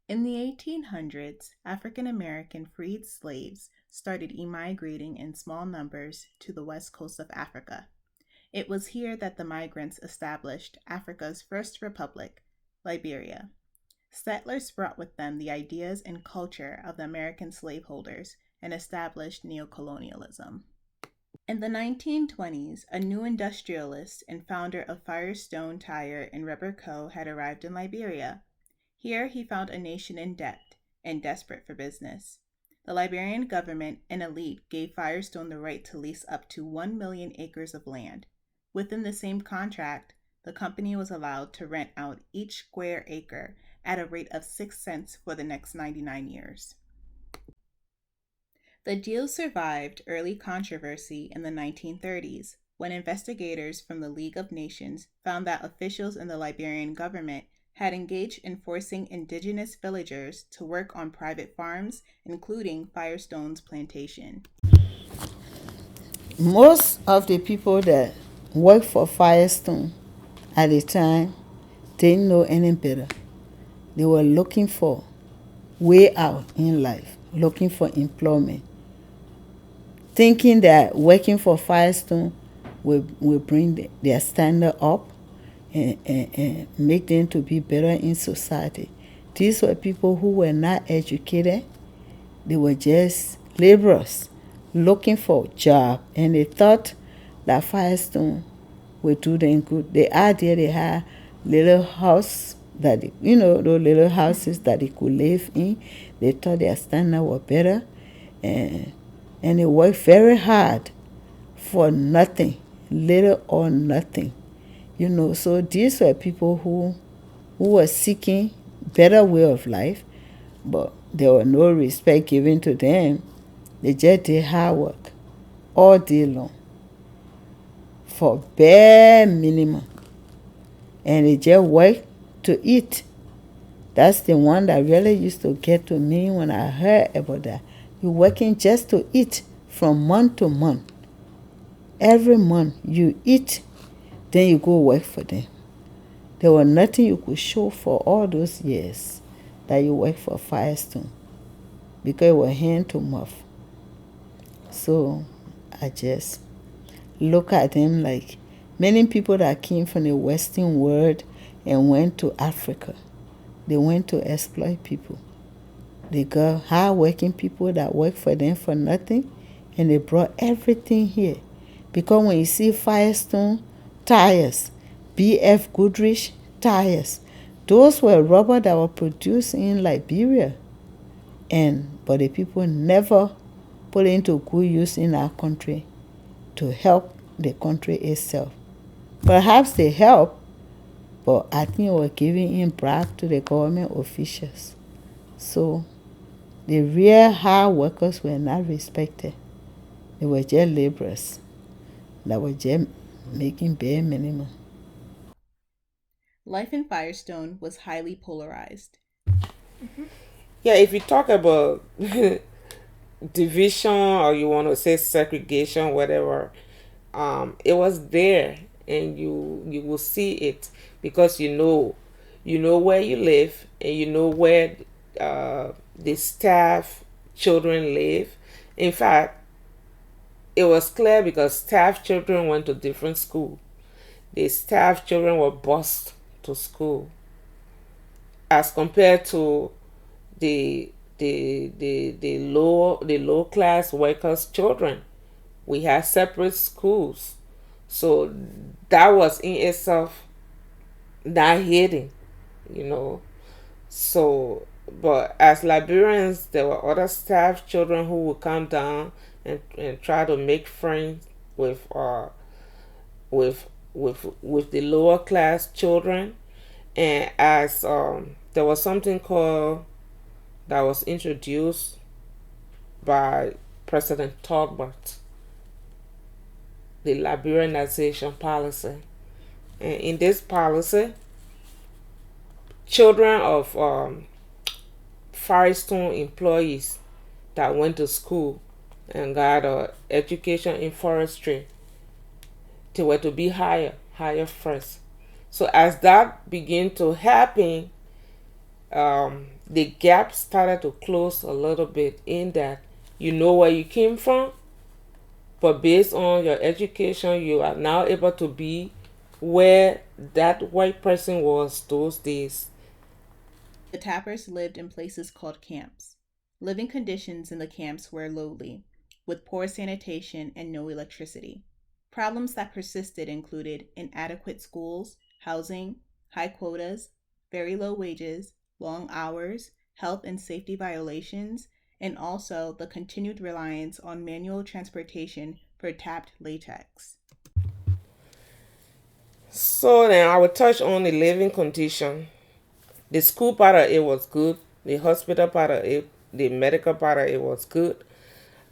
In the 1800s, African American freed slaves started emigrating in small numbers to the west coast of Africa. It was here that the migrants established Africa's first republic, Liberia. Settlers brought with them the ideas and culture of the American slaveholders and established neocolonialism. In the 1920s, a new industrialist and founder of Firestone Tire and Rubber Co. had arrived in Liberia. Here he found a nation in debt and desperate for business. The Liberian government and elite gave Firestone the right to lease up to 1 million acres of land. Within the same contract, the company was allowed to rent out each square acre at a rate of 6 cents for the next 99 years. The deal survived early controversy in the 1930s when investigators from the League of Nations found that officials in the Liberian government had engaged in forcing indigenous villagers to work on private farms, including Firestone's plantation. Most of the people that worked for Firestone at the time didn't know any better. They were looking for way out in life, looking for employment, thinking that working for Firestone will bring their standard up and make them to be better in society. These were people who were not educated. They were just laborers looking for a job, and they thought that Firestone would do them good. The idea they had little house that those little houses that they could live in. They thought their standard was better, and they worked very hard for nothing, little or nothing. So these were people who were seeking better way of life, but there was no respect given to them. They just did hard work all day long for bare minimum, and they just worked to eat. That's the one that really used to get to me when I heard about that. You're working just to eat from month to month. Every month you eat, then you go work for them. There was nothing you could show for all those years that you worked for Firestone, because it was hand to mouth. So I just look at them like many people that came from the Western world and went to Africa. They went to exploit people. They got hard-working people that work for them for nothing, and they brought everything here. Because when you see Firestone tires, B.F. Goodrich tires, those were rubber that were produced in Liberia, but the people never put into good use in our country to help the country itself. Perhaps they help, but I think we're giving in bribe to the government officials. So the real hard workers were not respected. They were just laborers that were just making bare minimum. Life in Firestone was highly polarized. Yeah, if you talk about division, or you want to say segregation, whatever, it was there, and you will see it, because you know where you live, and you know where the staff children live. In fact, it was clear because staff children went to different school. The staff children were bused to school, as compared to the low class workers children. We had separate schools, so that was in itself not hidden, you know. So, but as Liberians, there were other staff children who would come down and try to make friends with with the lower class children. And as there was something called that was introduced by President Talbot, the Liberianization policy. And in this policy, children of Firestone employees that went to school and got education in forestry, they were to be higher first. So as that began to happen, the gap started to close a little bit in that you know where you came from, but based on your education, you are now able to be where that white person was those days. The tappers lived in places called camps. Living conditions in the camps were lowly, with poor sanitation and no electricity. Problems that persisted included inadequate schools, housing, high quotas, very low wages, long hours, health and safety violations, and also the continued reliance on manual transportation for tapped latex. So then I will touch on the living condition. The school part of it was good. The hospital part of it, the medical part of it was good.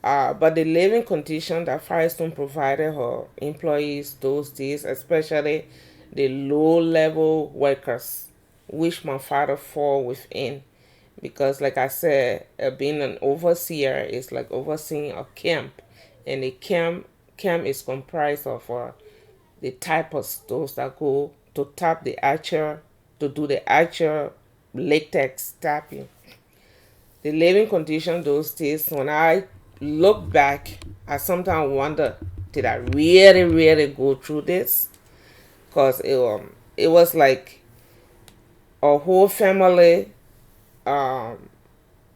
But the living condition that Firestone provided her employees those days, especially the low-level workers, which my father fall within, because like I said, being an overseer is like overseeing a camp, and the camp is comprised of the type of those that go to tap the actual to do the actual latex tapping. The living condition those days, when I look back, I sometimes wonder, did I really go through this? Because it was like a whole family, um,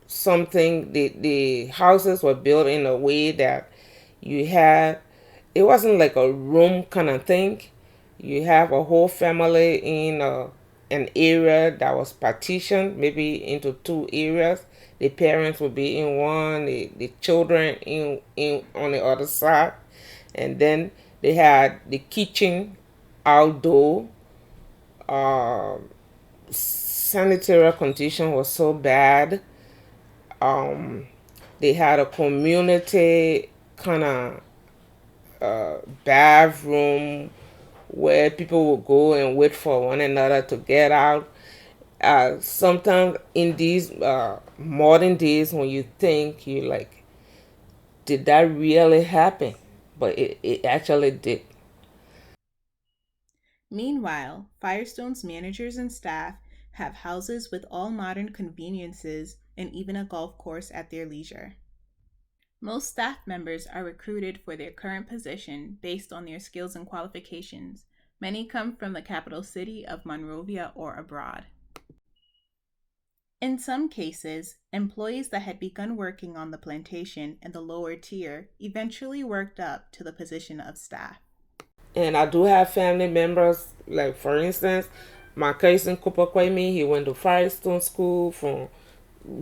something, the houses were built in a way that you had, it wasn't like a room kind of thing. You have a whole family in an area that was partitioned maybe into two areas. The parents would be in one, the children in on the other side, and then they had the kitchen outdoor. um Sanitary condition was so bad. um they had a community kind of bathroom where people would go and wait for one another to get out. Sometimes in these modern days, when you think, you like, did that really happen? But it actually did. Meanwhile, Firestone's managers and staff have houses with all modern conveniences and even a golf course at their leisure. Most staff members are recruited for their current position based on their skills and qualifications. Many come from the capital city of Monrovia or abroad. In some cases, employees that had begun working on the plantation in the lower tier eventually worked up to the position of staff. And I do have family members, like for instance, my cousin Cooper Kwame, he went to Firestone School from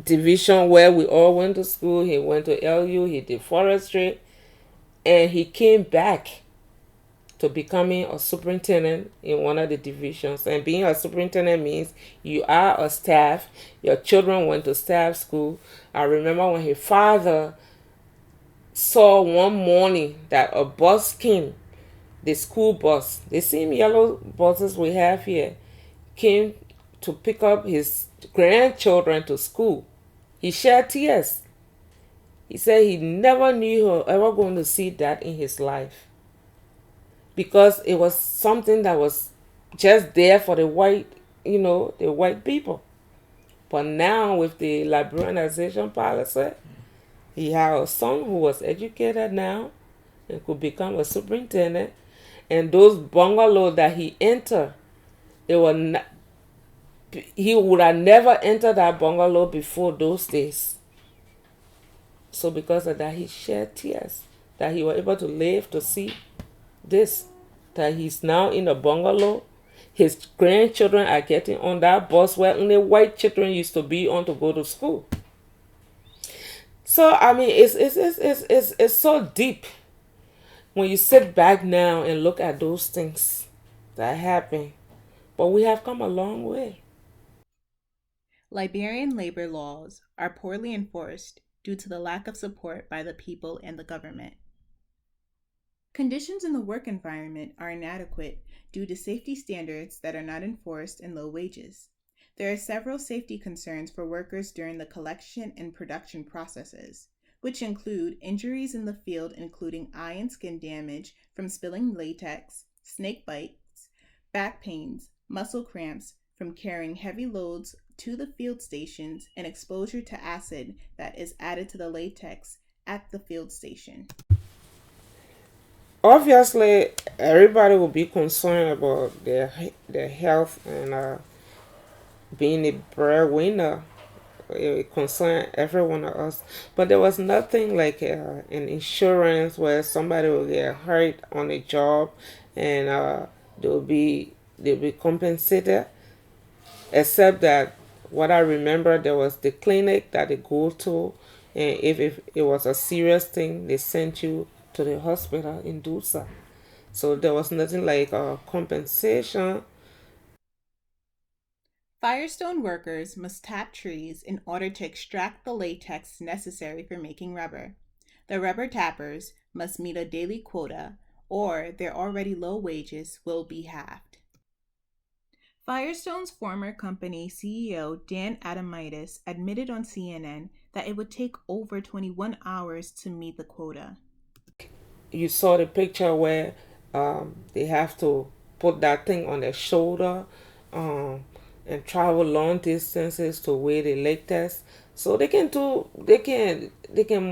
division where we all went to school. He went to LU, he did forestry, and he came back to becoming a superintendent in one of the divisions. And being a superintendent means you are a staff. Your children went to staff school. I remember when his father saw one morning that a bus came, the school bus, the same yellow buses we have here, came to pick up his grandchildren to school. He shed tears. He said he never knew he was ever going to see that in his life, because it was something that was just there for the white, the white people. But now with the liberalization policy, he had a son who was educated now and could become a superintendent. And those bungalows that he entered, it was not, he would have never entered that bungalow before those days. So because of that, he shed tears that he was able to live to see this, that he's now in a bungalow. His grandchildren are getting on that bus where only white children used to be on to go to school. So I mean, it's so deep when you sit back now and look at those things that happen. But we have come a long way. Liberian labor laws are poorly enforced due to the lack of support by the people and the government. Conditions in the work environment are inadequate due to safety standards that are not enforced and low wages. There are several safety concerns for workers during the collection and production processes, which include injuries in the field including eye and skin damage from spilling latex, snake bites, back pains, muscle cramps from carrying heavy loads to the field stations and exposure to acid that is added to the latex at the field station. Obviously, everybody will be concerned about their health and being a breadwinner. It concerned every one of us, but there was nothing like an insurance where somebody will get hurt on a job and they'll be compensated. Except that what I remember, there was the clinic that they go to, and if it was a serious thing, they sent you to the hospital in Dusa. So there was nothing like compensation. Firestone workers must tap trees in order to extract the latex necessary for making rubber. The rubber tappers must meet a daily quota, or their already low wages will be halved. Firestone's former company CEO Dan Adamitis admitted on CNN that it would take over 21 hours to meet the quota. You saw the picture where they have to put that thing on their shoulder um, and travel long distances to weigh the latex. So they can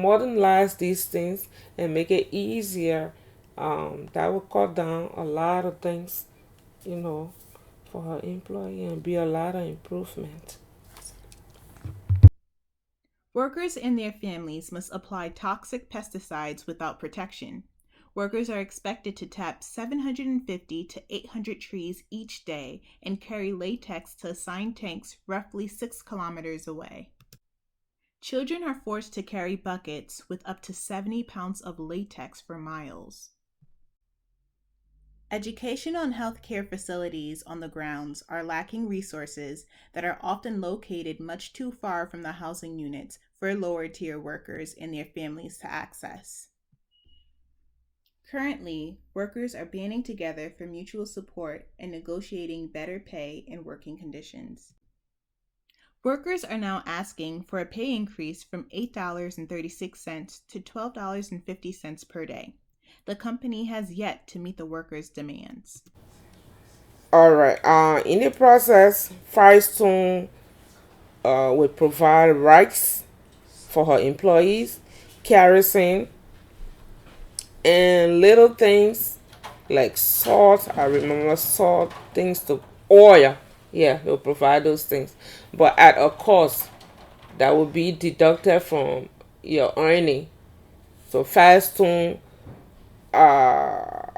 modernize these things and make it easier. That will cut down a lot of things, you know, for her employee and be a lot of improvement. Workers and their families must apply toxic pesticides without protection. Workers are expected to tap 750 to 800 trees each day and carry latex to assigned tanks roughly 6 kilometers away. Children are forced to carry buckets with up to 70 pounds of latex for miles. Educational and healthcare facilities on the grounds are lacking resources that are often located much too far from the housing units for lower tier workers and their families to access. Currently, workers are banding together for mutual support and negotiating better pay and working conditions. Workers are now asking for a pay increase from $8.36 to $12.50 per day. The company has yet to meet the workers' demands. All right. In the process, Firestone will provide rights for her employees, kerosene, and little things like salt. I remember salt, things to oil. Yeah, they'll provide those things, but at a cost that will be deducted from your earning. So Firestone, I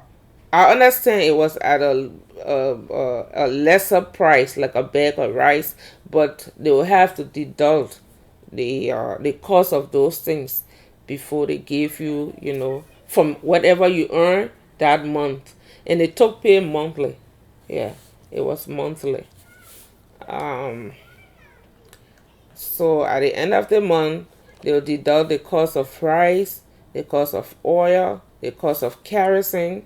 understand it was at a lesser price, like a bag of rice, but they will have to deduct the cost of those things before they give you, you know, from whatever you earn that month, and they took pay monthly. Yeah, it was monthly. Um, so at the end of the month, they'll deduct the cost of rice, the cost of oil, the cost of kerosene,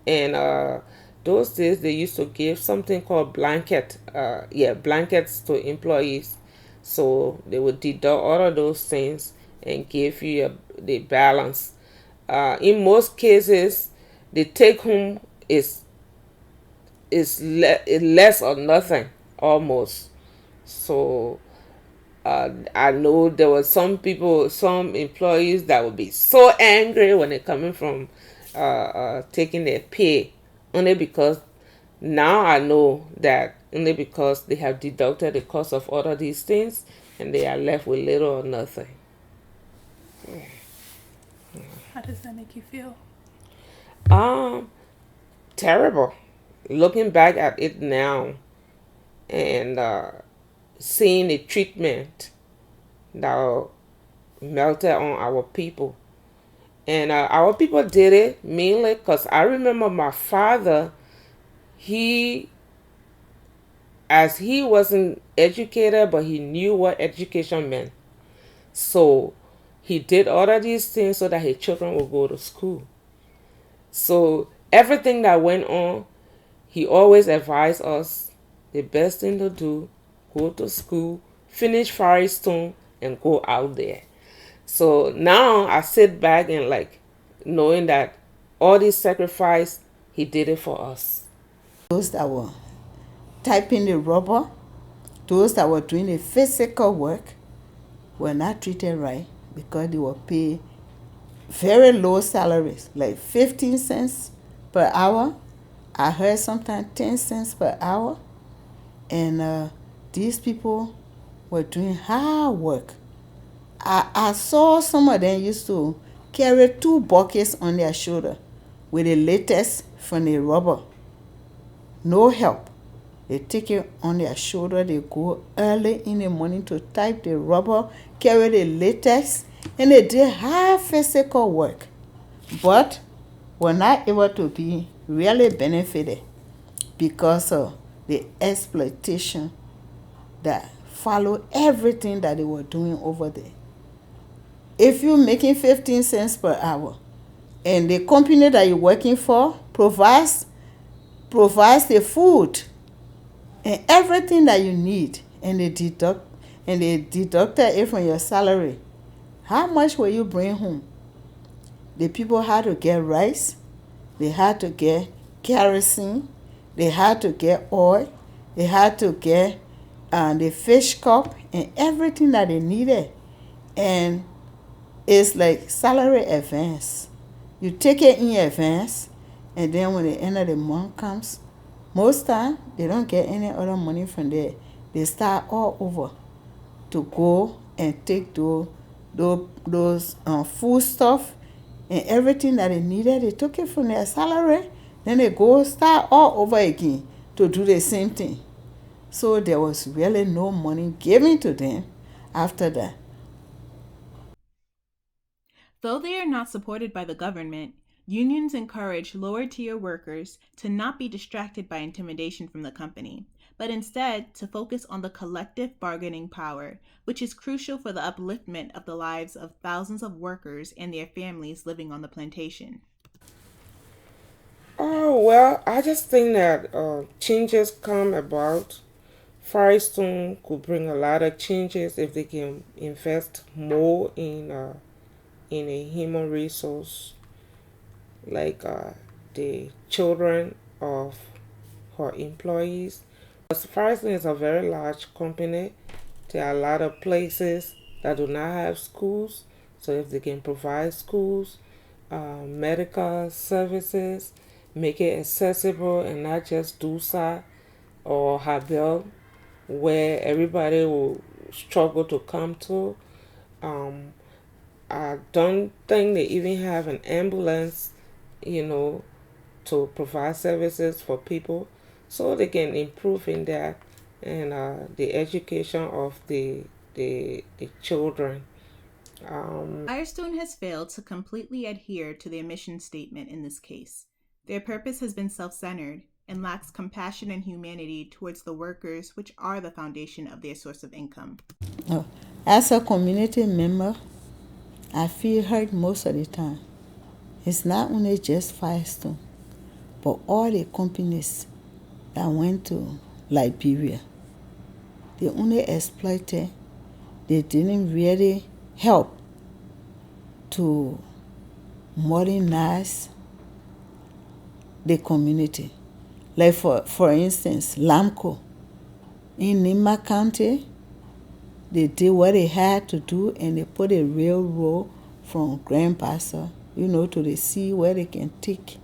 and those days they used to give something called blankets to employees. So they would deduct all of those things and give you the balance. In most cases, the take home is less or nothing almost. So I know there were some people, some employees that would be so angry when they're coming from taking their pay, only because now I know that only because they have deducted the cost of all of these things and they are left with little or nothing. How does that make you feel? Um, Terrible. Looking back at it now and seeing the treatment that melted on our people. And our people did it mainly because I remember my father, he, as he wasn't educated, but he knew what education meant. So he did all of these things so that his children would go to school. So everything that went on, he always advised us the best thing to do, go to school, finish Firestone, and go out there. So now I sit back and like knowing that all this sacrifice, he did it for us. Those that were typing the rubber those that were doing the physical work were not treated right because they were paid very low salaries, like 15 cents per hour. I heard sometimes 10 cents per hour. And these people were doing hard work. I saw some of them used to carry 2 buckets on their shoulder with the latex from the rubber. No help. They take it on their shoulder. They go early in the morning to type the rubber, carry the latex, and they did hard physical work. But were not able to be really benefited because of the exploitation that followed everything that they were doing over there. If you're making 15 cents per hour and the company that you're working for provides the food and everything that you need, and they deducted it from your salary, how much will you bring home? The people had to get rice, they had to get kerosene, they had to get oil, they had to get the fish cup and everything that they needed. And it's like salary advance. You take it in advance, and then when the end of the month comes, most time they don't get any other money from there. They start all over to go and take those food stuff and everything that they needed. They took it from their salary, then they go start all over again to do the same thing. So there was really no money given to them after that. Though they are not supported by the government, unions encourage lower-tier workers to not be distracted by intimidation from the company, but instead to focus on the collective bargaining power, which is crucial for the upliftment of the lives of thousands of workers and their families living on the plantation. Oh, well, I just think that changes come about. Firestone could bring a lot of changes if they can invest more in a human resource, like the children of her employees. Because Firestone is a very large company. There are a lot of places that do not have schools. So if they can provide schools, medical services, make it accessible and not just DUSA or Habel, where everybody will struggle to come to. I don't think they even have an ambulance, to provide services for people, so they can improve in that, and the education of the children. Firestone has failed to completely adhere to their mission statement in this case. Their purpose has been self-centered and lacks compassion and humanity towards the workers, which are the foundation of their source of income. As a community member, I feel hurt most of the time. It's not only just Firestone, but all the companies that went to Liberia. They only exploited. They didn't really help to modernize the community. Like for instance, Lamco in Nima County, they did what they had to do, and they put a railroad from Grand Bassa, to the sea where they can take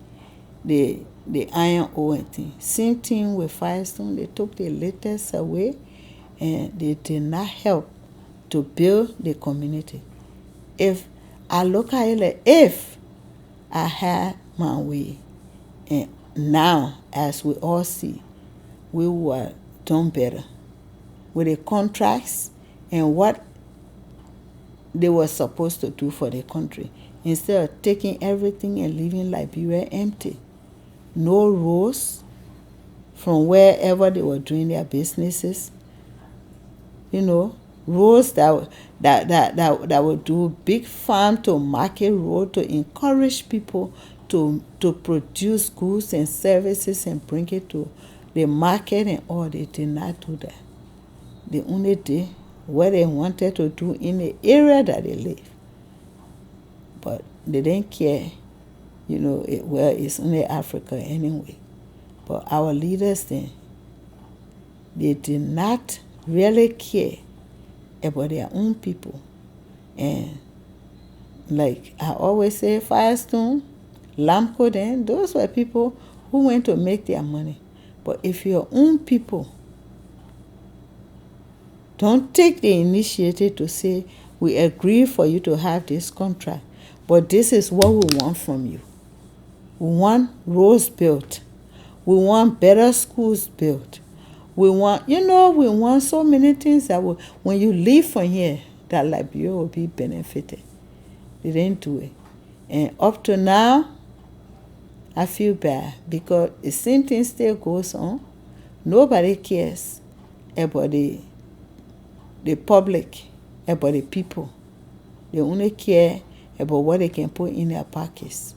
the iron ore and thing. Same thing with Firestone. They took the latest away, and they did not help to build the community. If I look at it like, if I had my way, and now, as we all see, we were done better with the contracts and what they were supposed to do for the country, instead of taking everything and leaving Liberia empty. No roads from wherever they were doing their businesses. Roads that would do big farm to market road to encourage people to produce goods and services and bring it to the market and all. They did not do that. They only did what they wanted to do in the area that they live. But they didn't care, it's only Africa anyway. But our leaders then, they did not really care about their own people. And like I always say, Firestone, Lamco, then those were people who went to make their money. But if your own people don't take the initiative to say, we agree for you to have this contract, but this is what we want from you. We want roads built. We want better schools built. We want, we want so many things that will, when you leave from here, that Liberia will be benefited. They didn't do it. And up to now, I feel bad because the same thing still goes on. Nobody cares about the public, about the people. They only care about what they can put in their pockets.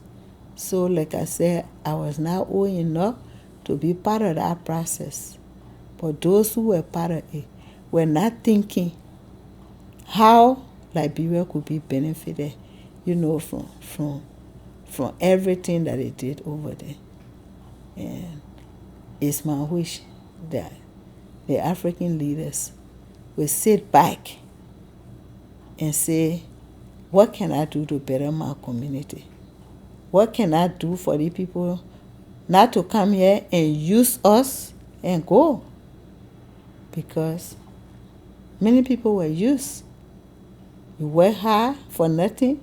So like I said, I was not old enough to be part of that process. But those who were part of it were not thinking how Liberia could be benefited, from everything that they did over there. And it's my wish that the African leaders will sit back and say, what can I do to better my community? What can I do for the people not to come here and use us and go? Because many people were used. You work hard for nothing.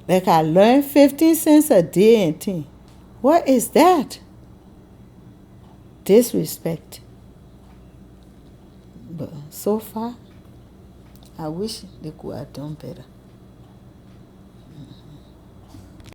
Like I learned 15 cents a day and thing. What is that? Disrespect. But so far, I wish they could have done better.